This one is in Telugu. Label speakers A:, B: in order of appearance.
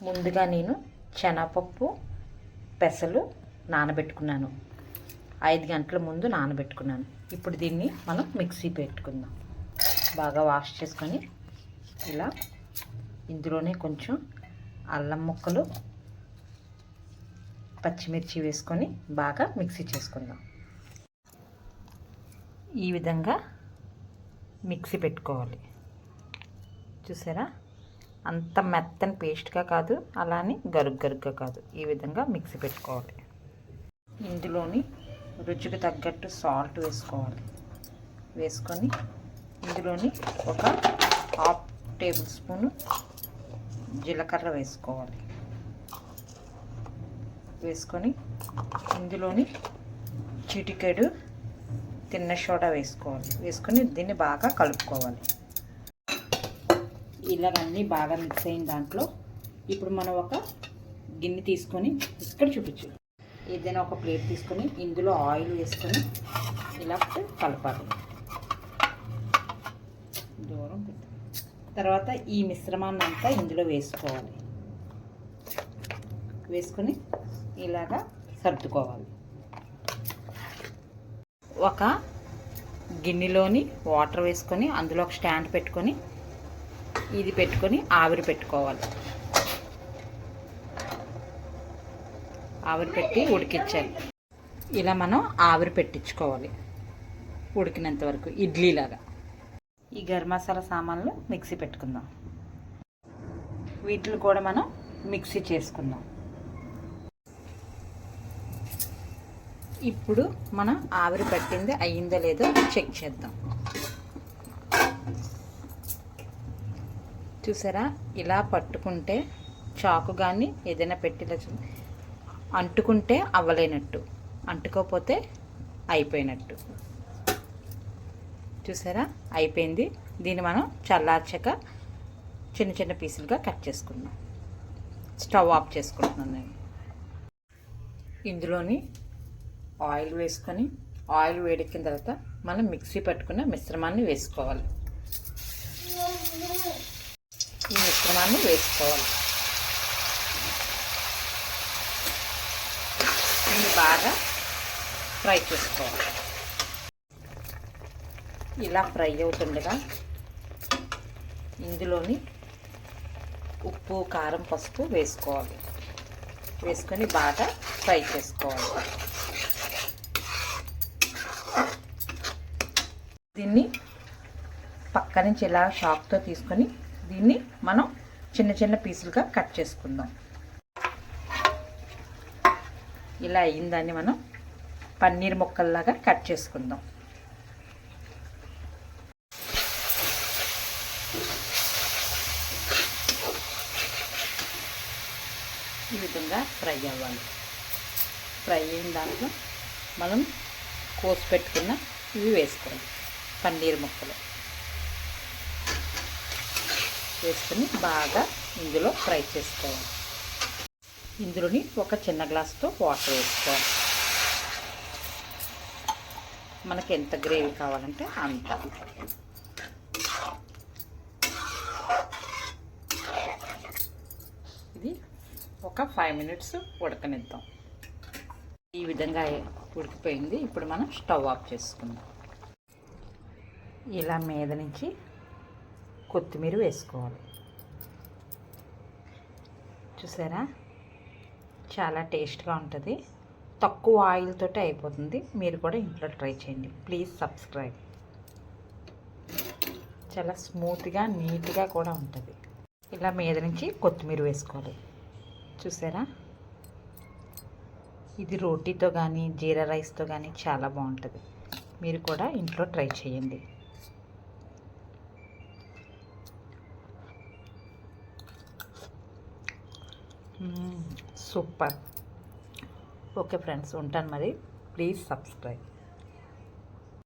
A: ముందుగా నేను శనగపప్పు పెసలు నానబెట్టుకున్నాను. 5 గంటల ముందు నానబెట్టుకున్నాను. ఇప్పుడు దీన్ని మనం మిక్సీ పెట్టుకుందాం. బాగా వాష్ చేసుకొని ఇలా ఇందులోనే కొంచెం అల్లం ముక్కలు, పచ్చిమిర్చి వేసుకొని బాగా మిక్సీ చేసుకుందాం. ఈ విధంగా మిక్సీ పెట్టుకోవాలి. చూసారా, అంత మెత్తని పేస్ట్గా కాదు, అలానే గరుగ్గా కాదు. ఈ విధంగా మిక్సీ పెట్టుకోవాలి. ఇందులోని రుచికి తగ్గట్టు సాల్ట్ వేసుకోవాలి. వేసుకొని ఇందులోని ఒక 1/2 టేబుల్ స్పూను జీలకర్ర వేసుకోవాలి. వేసుకొని ఇందులోని చిటికెడు తిన్న సోడా వేసుకోవాలి. వేసుకొని దీన్ని బాగా కలుపుకోవాలి. ఇలాగన్నీ బాగా మిక్స్ అయిన దాంట్లో ఇప్పుడు మనం ఒక గిన్నె తీసుకొని, ఇక్కడ చూపించు, ఏదైనా ఒక ప్లేట్ తీసుకొని ఇందులో ఆయిల్ వేసుకొని ఇలా కలపాలి. దూరం పెట్టు. తర్వాత ఈ మిశ్రమాన్ని అంతా ఇందులో వేసుకోవాలి. వేసుకొని ఇలాగా సర్దుకోవాలి. ఒక గిన్నెలోని వాటర్ వేసుకొని అందులో ఒక స్టాండ్ పెట్టుకొని ఇది పెట్టుకొని ఆవిరి పెట్టుకోవాలి. ఆవిరి పెట్టి ఉడికించాలి. ఇలా మనం ఆవిరి పెట్టించుకోవాలి ఉడికినంత వరకు, ఇడ్లీలాగా. ఈ గరం మసాలా సామాన్లు మిక్సీ పెట్టుకుందాం. వీటిని కూడా మనం మిక్సీ చేసుకుందాం. ఇప్పుడు మనం ఆవిరి పట్టింది అయ్యిందో లేదో చెక్ చేద్దాం. చూసారా, ఇలా పట్టుకుంటే చాకు కానీ ఏదైనా పెట్టిలా అంటుకుంటే అవ్వలేనట్టు, అంటుకోకపోతే అయిపోయినట్టు. చూసారా, అయిపోయింది. దీన్ని మనం చల్లార్చాక చిన్న చిన్న పీసులుగా కట్ చేసుకుందాం. స్టవ్ ఆఫ్ చేసుకుంటున్నాను నేను. ఇందులోని ఆయిల్ వేసుకొని, ఆయిల్ వేడెక్కిన తర్వాత మనం మిక్సీ పట్టుకున్న మిశ్రమాన్ని వేసుకోవాలి. ఈ మిశ్రమాన్ని వేసుకోవాలి. దీన్ని బాగా ఫ్రై చేసుకోవాలి. ఇలా ఫ్రై అవుతుండగా ఇందులోని ఉప్పు, కారం, పసుపు వేసుకోవాలి. వేసుకొని బాగా ఫ్రై చేసుకోవాలి. దీన్ని పక్క నుంచి ఇలా షాక్తో తీసుకొని దీన్ని మనం చిన్న చిన్న పీసులుగా కట్ చేసుకుందాం. ఇలా అయ్యిందాన్ని మనం పన్నీర్ ముక్కల్లాగా కట్ చేసుకుందాం. ఈ విధంగా ఫ్రై అవ్వాలి. ఫ్రై అయిన దాంట్లో మనం కోసి పెట్టుకున్న ఇవి వేసుకోవాలి. పన్నీర్ ముక్కలు వేసుకొని బాగా ఇందులో ఫ్రై చేసుకోవాలి. ఇందులోని ఒక చిన్న గ్లాసుతో వాటర్ వేసుకోవాలి. మనకి ఎంత గ్రేవీ కావాలంటే అంత. ఇది ఒక 5 మినిట్స్ ఉడకనిద్దాం. ఈ విధంగా ఉడికిపోయింది. ఇప్పుడు మనం స్టవ్ ఆఫ్ చేసుకుందాం. ఇలా మీద నుంచి కొత్తిమీర వేసుకోవాలి. చూసారా, చాలా టేస్ట్గా ఉంటుంది. తక్కువ ఆయిల్ తోటి అయిపోతుంది. మీరు కూడా ఇంట్లో ట్రై చేయండి. Please subscribe. చాలా స్మూత్గా, నీట్గా కూడా ఉంటుంది. ఇలా మీద నుంచి కొత్తిమీర వేసుకోవాలి. చూసారా, ఇది రోటీతో కానీ జీరా రైస్తో కానీ చాలా బాగుంటుంది. మీరు కూడా ఇంట్లో ట్రై చేయండి. సూపర్. ఓకే ఫ్రెండ్స్, ఉంటాను మరి. Please subscribe.